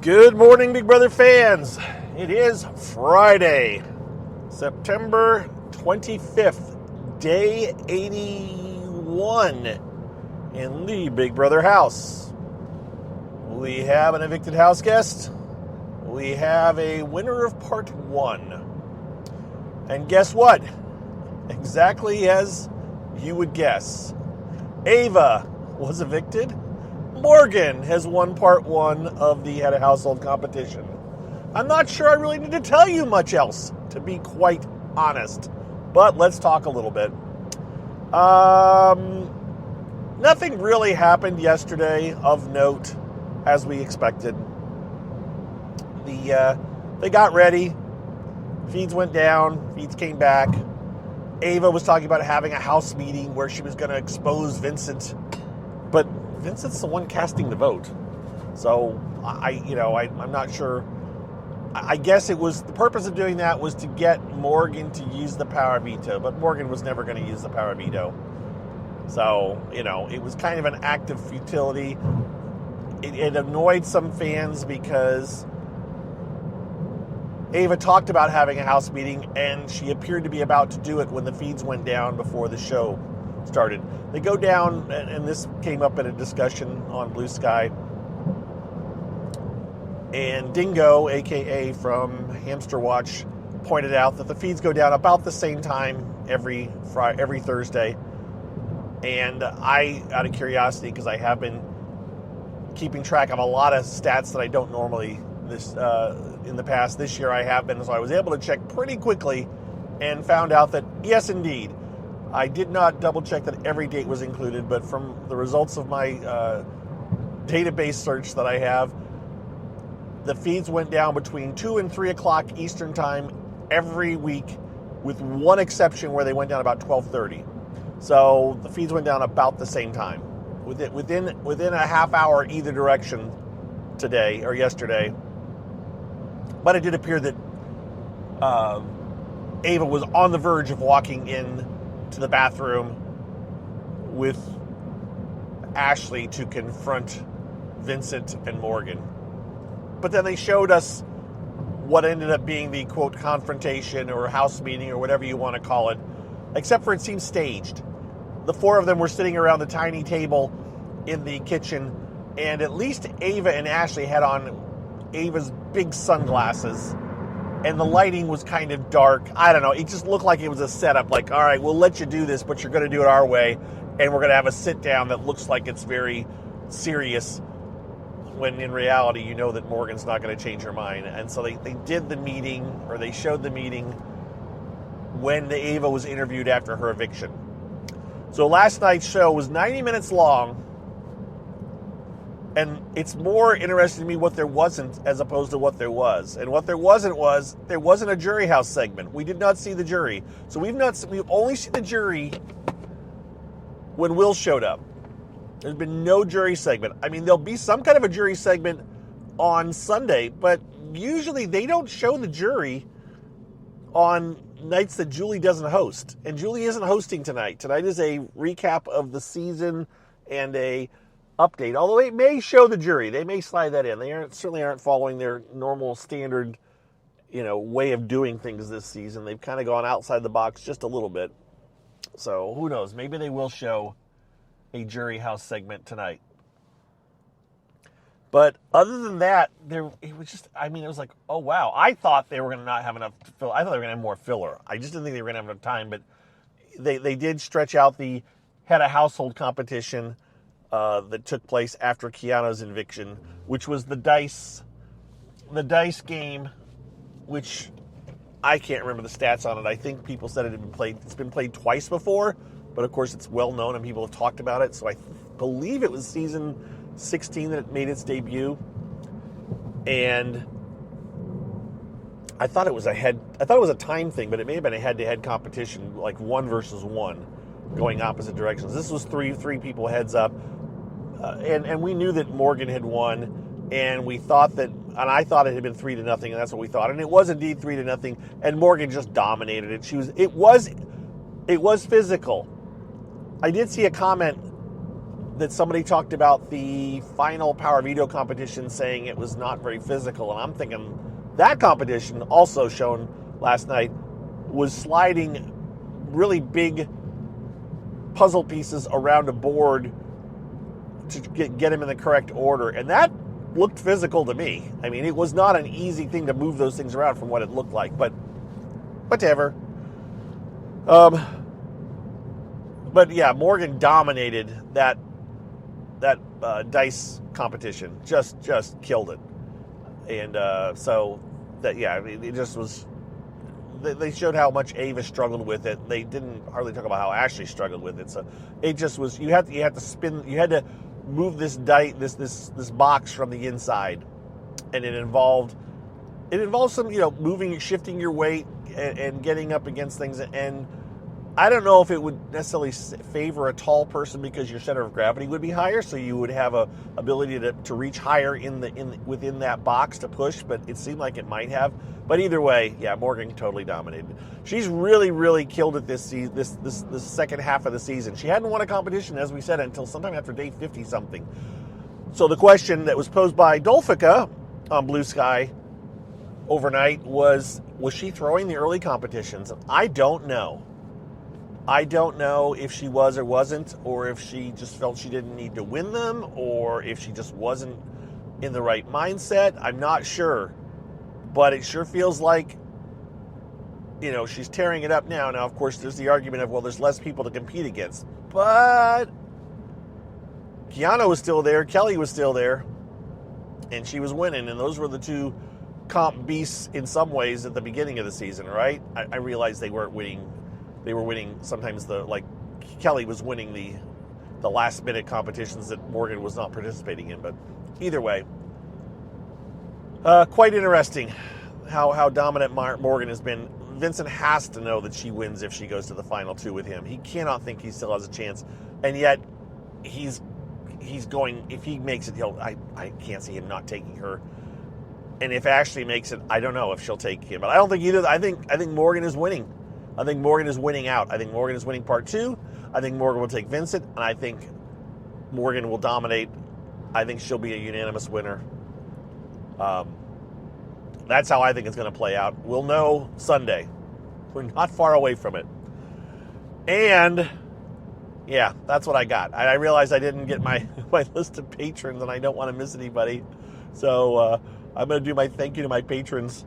Good morning, Big Brother fans. It is Friday, September 25th, day 81 in the Big Brother house. We have an evicted house guest. We have a winner of part one. And guess what? Exactly as you would guess. Ava was evicted. Morgan has won part one of the Head of Household competition. I'm not sure I really need to tell you much else, to be quite honest. But let's talk a little bit. Nothing really happened yesterday of note, as we expected. They got ready. Feeds went down. Feeds came back. Ava was talking about having a house meeting where she was going to expose Vincent. But Vincent's the one casting the vote. So, I'm not sure. I guess it was, the purpose of doing that was to get Morgan to use the power veto, but Morgan was never going to use the power veto. So, it was kind of an act of futility. It annoyed some fans because Ava talked about having a house meeting, and she appeared to be about to do it when the feeds went down before the show started. They go down, and this came up in a discussion on Blue Sky. And Dingo, a.k.a. from Hamster Watch, pointed out that the feeds go down about the same time every Thursday. And I, out of curiosity, because I have been keeping track of a lot of stats that I don't normally in the past. This year I have been, so I was able to check pretty quickly and found out that, yes, indeed, I did not double check that every date was included, but from the results of my database search that I have, the feeds went down between 2 and 3 o'clock Eastern time every week, with one exception where they went down about 12:30. So the feeds went down about the same time, within a half hour either direction today or yesterday. But it did appear that Ava was on the verge of walking in to the bathroom with Ashley to confront Vincent and Morgan. But then they showed us what ended up being the, quote, confrontation or house meeting or whatever you want to call it, except for it seemed staged. The four of them were sitting around the tiny table in the kitchen, and at least Ava and Ashley had on Ava's big sunglasses, and the lighting was kind of dark. I don't know. It just looked like it was a setup. Like, all right, we'll let you do this, but you're going to do it our way, and we're going to have a sit-down that looks like it's very serious, when in reality, you know that Morgan's not going to change her mind. And so they did the meeting, or they showed the meeting when Ava was interviewed after her eviction. So last night's show was 90 minutes long, and it's more interesting to me what there wasn't as opposed to what there was. And what there wasn't a jury house segment. We did not see the jury. So we've only seen the jury when Will showed up. There's been no jury segment. I mean, there'll be some kind of a jury segment on Sunday, but usually they don't show the jury on nights that Julie doesn't host. And Julie isn't hosting tonight. Tonight is a recap of the season and a update. Although it may show the jury. They may slide that in. They certainly aren't following their normal standard, way of doing things this season. They've kind of gone outside the box just a little bit. So who knows? Maybe they will show a jury house segment tonight. But other than that, it was like, oh wow. I thought they were going to not have enough fill. I thought they were going to have more filler. I just didn't think they were going to have enough time, but they did stretch out the Head of Household competition that took place after Keanu's eviction, which was the dice game, which I can't remember the stats on it. I think people said it's been played twice before, but of course it's well known and people have talked about it. So I believe it was season 16 that it made its debut. And I thought it was a time thing, but it may have been a head-to-head competition, like 1 versus 1, going opposite directions. This was three people heads up. And we knew that Morgan had won, and we thought that, and I thought it had been 3-0, and that's what we thought. And it was indeed 3-0, and Morgan just dominated it. It was physical. I did see a comment that somebody talked about the final power veto competition, saying it was not very physical. And I'm thinking that competition, also shown last night, was sliding really big puzzle pieces around a board to get him in the correct order. And that looked physical to me. I mean, it was not an easy thing to move those things around from what it looked like, but whatever. But yeah, Morgan dominated that dice competition. Just killed it. And so that, yeah, I mean, it just was. They showed how much Ava struggled with it. They didn't hardly talk about how Ashley struggled with it. So it just was. You had to spin. You had to move this this box from the inside, and it involved some, moving, shifting your weight, and getting up against things. And I don't know if it would necessarily favor a tall person because your center of gravity would be higher, so you would have a ability to reach higher within that box to push. But it seemed like it might have. But either way, yeah, Morgan totally dominated. She's really, really killed it this second half of the season. She hadn't won a competition, as we said, until sometime after day 50-something. So the question that was posed by Dolfica on Blue Sky overnight was she throwing the early competitions? I don't know. I don't know if she was or wasn't, or if she just felt she didn't need to win them, or if she just wasn't in the right mindset. I'm not sure. But it sure feels like, she's tearing it up now. Now, of course, there's the argument of, well, there's less people to compete against. But Kiana was still there. Kelly was still there. And she was winning. And those were the two comp beasts in some ways at the beginning of the season, right? I realized they weren't winning. They were winning sometimes Kelly was winning the last minute competitions that Morgan was not participating in. But either way, quite interesting how dominant Morgan has been. Vincent has to know that she wins if she goes to the final two with him. He cannot think he still has a chance, and yet he's going. If he makes it, I can't see him not taking her. And if Ashley makes it, I don't know if she'll take him. But I don't think either. I think Morgan is winning. I think Morgan is winning out. I think Morgan is winning part two. I think Morgan will take Vincent, and I think Morgan will dominate. I think she'll be a unanimous winner. That's how I think it's going to play out. We'll know Sunday. We're not far away from it. And, yeah, that's what I got. I realized I didn't get my list of patrons, and I don't want to miss anybody. So I'm going to do my thank you to my patrons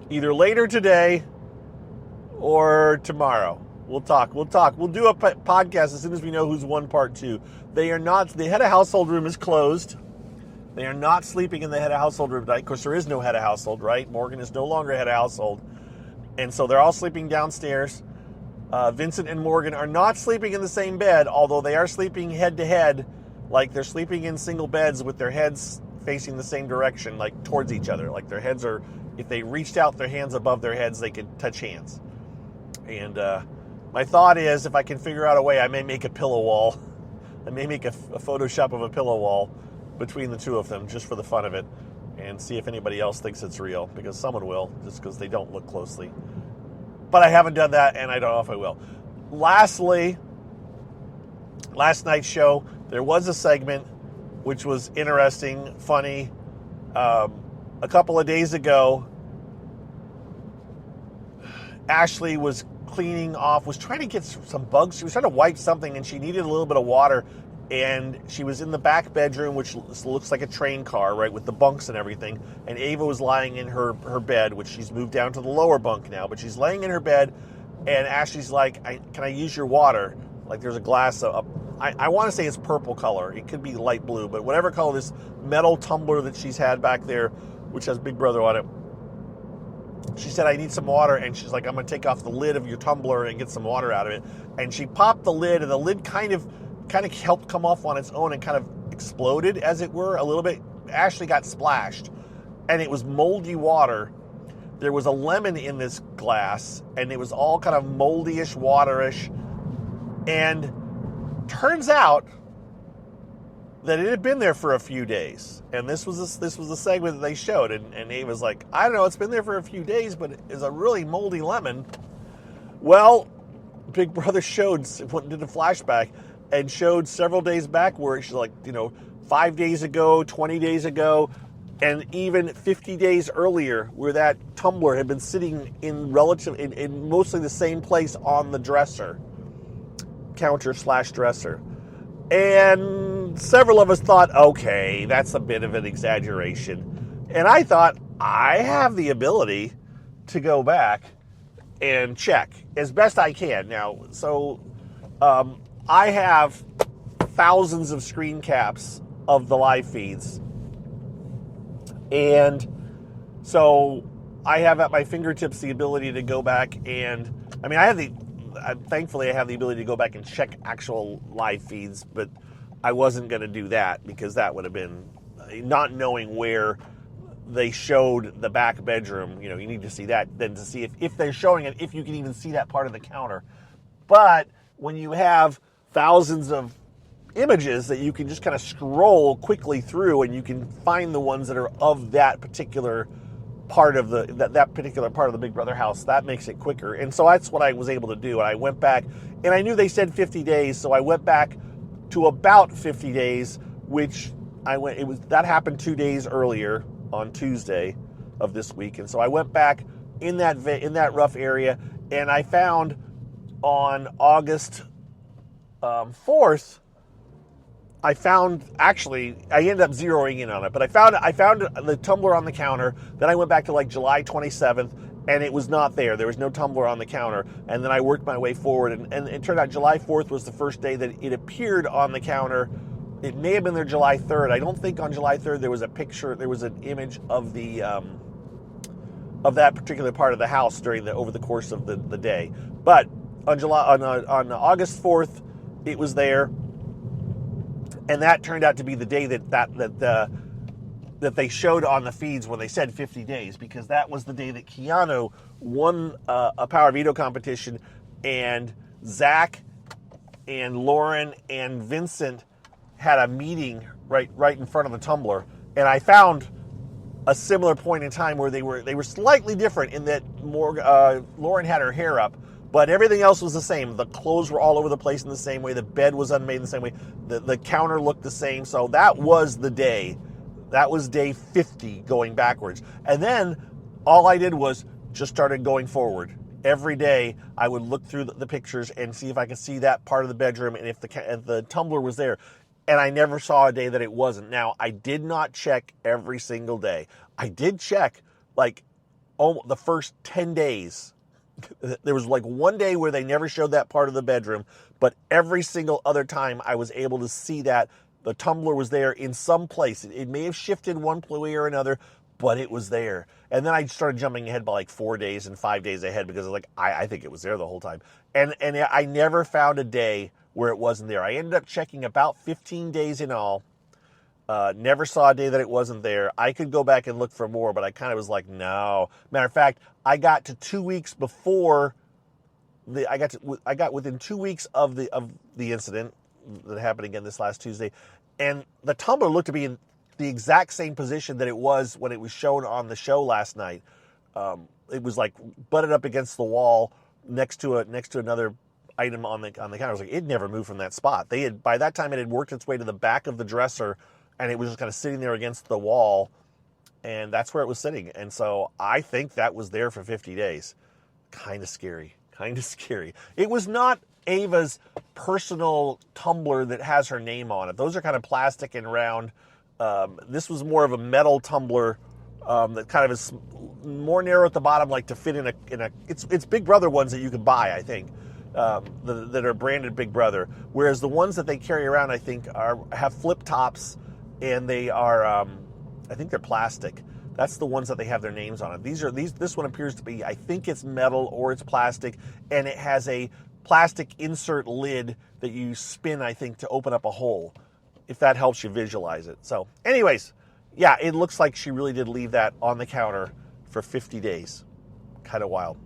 either later today or tomorrow. We'll talk. We'll do a podcast as soon as we know who's won part two. The head of household room is closed. They are not sleeping in the head of household room tonight. Of course, there is no head of household, right? Morgan is no longer head of household. And so they're all sleeping downstairs. Vincent and Morgan are not sleeping in the same bed, although they are sleeping head to head, like they're sleeping in single beds with their heads facing the same direction, like towards each other. Like their heads are, if they reached out their hands above their heads, they could touch hands. And my thought is, if I can figure out a way, I may make a pillow wall. I may make a Photoshop of a pillow wall between the two of them, just for the fun of it, and see if anybody else thinks it's real, because someone will, just because they don't look closely. But I haven't done that, and I don't know if I will. Lastly, last night's show, there was a segment which was interesting, funny. A couple of days ago, Ashley was cleaning off, was trying to get some bugs. She was trying to wipe something, and she needed a little bit of water. And she was in the back bedroom, which looks like a train car, right, with the bunks and everything. And Ava was lying in her bed, which she's moved down to the lower bunk now. But she's laying in her bed, and Ashley's like, can I use your water? Like there's a glass of, I want to say it's purple color. It could be light blue, but whatever color, this metal tumbler that she's had back there, which has Big Brother on it. She said, I need some water. And she's like, I'm going to take off the lid of your tumbler and get some water out of it. And she popped the lid, and the lid kind of helped come off on its own and kind of exploded, as it were, a little bit. Ashley got splashed, and it was moldy water. There was a lemon in this glass, and it was all kind of moldy-ish, waterish. And turns out that it had been there for a few days. And this was the segment that they showed, and Ava's like, I don't know, it's been there for a few days, but it's a really moldy lemon. Well, Big Brother did a flashback, and showed several days back where she's like, 5 days ago, 20 days ago, and even 50 days earlier, where that tumbler had been sitting in mostly the same place on the counter/dresser. And several of us thought, okay, that's a bit of an exaggeration. And I thought, I have the ability to go back and check as best I can. Now, so I have thousands of screen caps of the live feeds. And so I have at my fingertips the ability to go back and, thankfully I have the ability to go back and check actual live feeds, but I wasn't going to do that because that would have been not knowing where they showed the back bedroom. You need to see that then to see if they're showing it, if you can even see that part of the counter. But when you have thousands of images that you can just kind of scroll quickly through and you can find the ones that are of that particular part of that particular part of the Big Brother house, that makes it quicker. And so that's what I was able to do. And I went back, and I knew they said 50 days, so I went back to about 50 days, which that happened 2 days earlier on Tuesday of this week. And so I went back in that rough area, and I found on August 4th, I ended up zeroing in on it, but I found the tumbler on the counter. Then I went back to like July 27th, and it was not there. There was no tumbler on the counter. And then I worked my way forward, and it turned out July 4th was the first day that it appeared on the counter. It may have been there July 3rd. I don't think on July 3rd there was an image of the of that particular part of the house over the course of the day. But on August 4th, it was there. And that turned out to be the day that they showed on the feeds when they said 50 days, because that was the day that Keanu won a Power Veto competition, and Zach and Lauren and Vincent had a meeting right in front of the tumbler. And I found a similar point in time where they were slightly different in that Lauren had her hair up, but everything else was the same. The clothes were all over the place in the same way. The bed was unmade in the same way. The counter looked the same. So that was the day. That was day 50 going backwards. And then all I did was just started going forward. Every day I would look through the pictures and see if I could see that part of the bedroom and if the tumbler was there. And I never saw a day that it wasn't. Now, I did not check every single day. I did check the first 10 days. There was one day where they never showed that part of the bedroom, but every single other time I was able to see that the tumbler was there in some place. It may have shifted one way or another, but it was there. And then I started jumping ahead by 4 days and 5 days ahead because I think it was there the whole time. And I never found a day where it wasn't there. I ended up checking about 15 days in all. Never saw a day that it wasn't there. I could go back and look for more, but I kind of was like, no. Matter of fact, I got to 2 weeks before I got within 2 weeks of the incident that happened again this last Tuesday, and the tumbler looked to be in the exact same position that it was when it was shown on the show last night. It was butted up against the wall next to another item on the counter. I was like, it never moved from that spot. By that time it had worked its way to the back of the dresser, and it was just kind of sitting there against the wall, and that's where it was sitting. And so I think that was there for 50 days. Kind of scary. It was not Ava's personal tumbler that has her name on it. Those are kind of plastic and round. This was more of a metal tumbler that kind of is more narrow at the bottom, to fit in a. It's Big Brother ones that you can buy, I think, that are branded Big Brother. Whereas the ones that they carry around, I think, have flip tops, and they are, I think they're plastic. That's the ones that they have their names on it. This one appears to be, I think it's metal or it's plastic, and it has a plastic insert lid that you spin, I think, to open up a hole, if that helps you visualize it. So anyways, yeah, it looks like she really did leave that on the counter for 50 days. Kind of wild.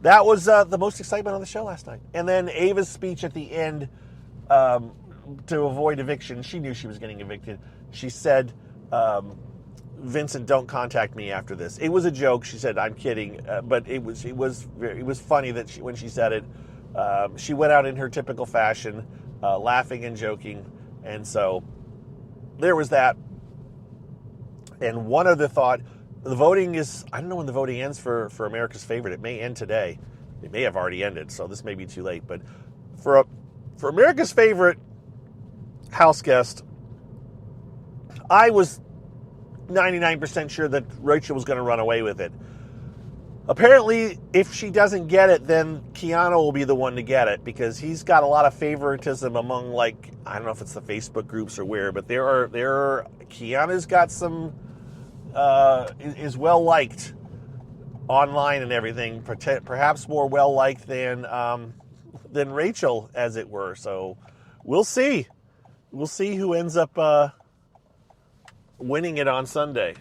That was the most excitement on the show last night. And then Ava's speech at the end to avoid eviction. She knew she was getting evicted. She said, Vincent, don't contact me after this. It was a joke. She said, I'm kidding. But it was funny that when she said it, she went out in her typical fashion. laughing and joking. And so there was that. And one other thought, the voting is, I don't know when the voting ends for America's Favorite. It may end today. It may have already ended, so this may be too late. But for America's Favorite house guest, I was 99% sure that Rachel was going to run away with it. Apparently, if she doesn't get it, then Keanu will be the one to get it, because he's got a lot of favoritism among, like, I don't know if it's the Facebook groups or where, but Keanu's got some, is well liked online and everything, perhaps more well liked than Rachel, as it were. So we'll see. We'll see who ends up winning it on Sunday.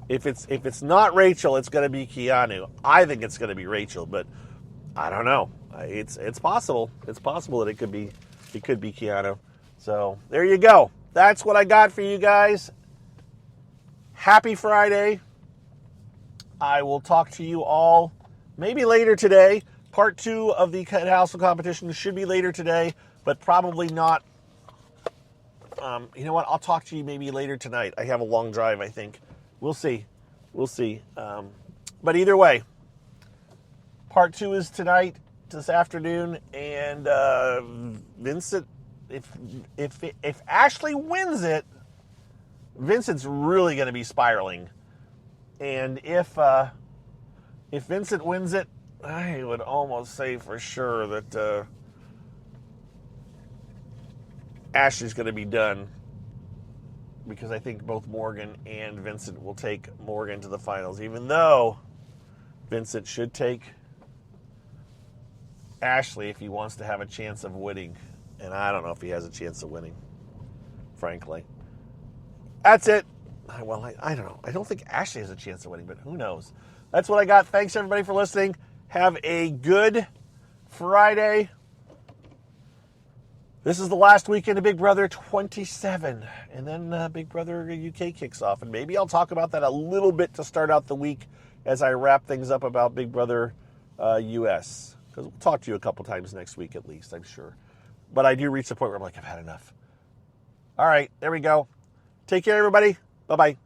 If it's not Rachel, it's going to be Keanu. I think it's going to be Rachel, but I don't know. It's possible. It's possible that it could be Keanu. So there you go. That's what I got for you guys. Happy Friday. I will talk to you all maybe later today. Part 2 of the Head House competition should be later today, but probably not. You know what? I'll talk to you maybe later tonight. I have a long drive, I think. We'll see. But either way, part 2 is tonight, this afternoon, and Vincent, if Ashley wins it, Vincent's really going to be spiraling. And if Vincent wins it, I would almost say for sure that Ashley's going to be done, because I think both Morgan and Vincent will take Morgan to the finals, even though Vincent should take Ashley if he wants to have a chance of winning. And I don't know if he has a chance of winning, frankly. That's it. Well, I don't know. I don't think Ashley has a chance of winning, but who knows? That's what I got. Thanks, everybody, for listening. Have a good Friday. This is the last weekend of Big Brother 27, and then Big Brother UK kicks off, and maybe I'll talk about that a little bit to start out the week as I wrap things up about Big Brother US, because we'll talk to you a couple times next week at least, I'm sure. But I do reach the point where I'm like, I've had enough. All right, there we go. Take care, everybody. Bye-bye.